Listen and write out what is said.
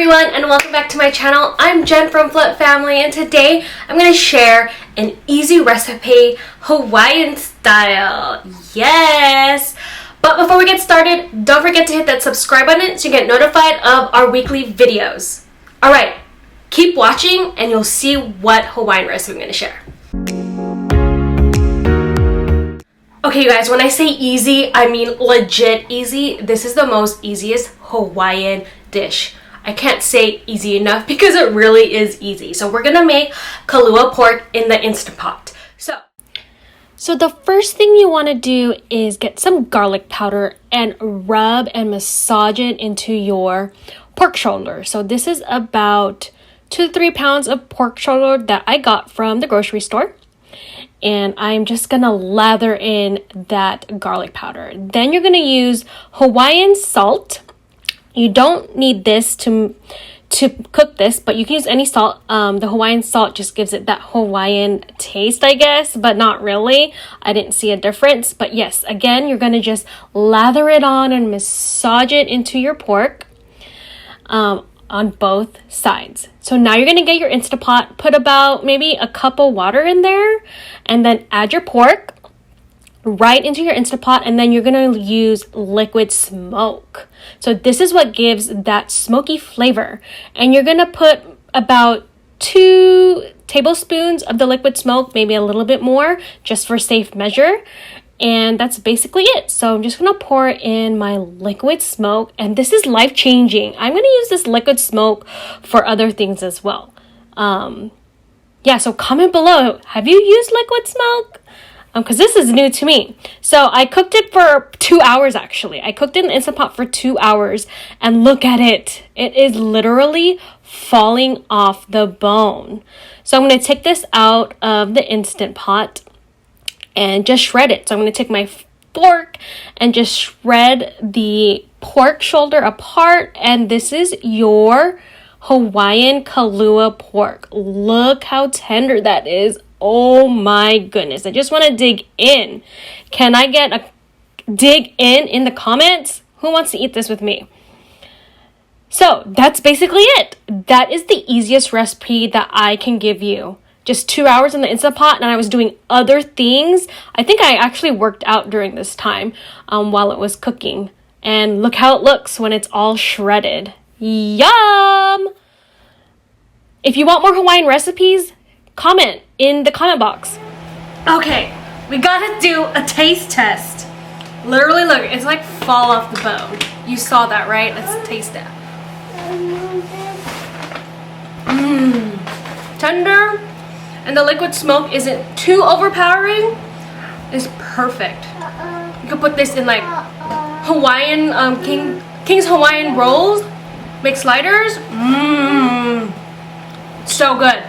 everyone, and welcome back to my channel. I'm Jen from Flip Family, and today I'm going to share an easy recipe, Hawaiian style. Yes! But before we get started, don't forget to hit that subscribe button so you get notified of our weekly videos. Alright, keep watching and you'll see what Hawaiian recipe I'm going to share. Okay, you guys, when I say easy, I mean legit easy. This is the most easiest Hawaiian dish. I can't say easy enough because it really is easy. So we're gonna make Kalua pork in the Instant Pot. So the first thing you want to do is get some garlic powder and rub and massage it into your pork shoulder. So this is about 2 to 3 pounds of pork shoulder that I got from the grocery store. And I'm just gonna lather in that garlic powder. Then you're gonna use Hawaiian salt. You don't need this to cook this, but you can use any salt. The Hawaiian salt just gives it that Hawaiian taste, I guess, but not really. I didn't see a difference. But yes, again, you're gonna just lather it on and massage it into your pork on both sides. So now you're gonna get your Instant Pot, put about maybe a cup of water in there, and then add your pork right into your Instant Pot, and then you're gonna use liquid smoke. So this is what gives that smoky flavor. And you're gonna put about 2 tablespoons of the liquid smoke, maybe a little bit more, just for safe measure. And that's basically it. So I'm just gonna pour in my liquid smoke, and this is life-changing. I'm gonna use this liquid smoke for other things as well. Yeah, so comment below, have you used liquid smoke? Because this is new to me. So I cooked it for 2 hours actually. I cooked it in the Instant Pot for 2 hours, and look at it. It is literally falling off the bone. So I'm gonna take this out of the Instant Pot and just shred it. So I'm going to take my fork and just shred the pork shoulder apart. And this is your Hawaiian Kalua pork. Look how tender that is. Oh my goodness. I just want to dig in. Can I get a dig in the comments? Who wants to eat this with me? So that's basically it. That is the easiest recipe that I can give you. Just 2 hours in the Instant Pot, and I was doing other things. I think I actually worked out during this time while it was cooking. And look how it looks when it's all shredded. Yum! If you want more Hawaiian recipes, comment in the comment box. Okay, we gotta do a taste test. Literally, look, it's like fall off the bone. You saw that, right? Let's taste it. Tender. And the liquid smoke isn't too overpowering. It's perfect. You could put this in like Hawaiian, King's Hawaiian rolls, make sliders. So good.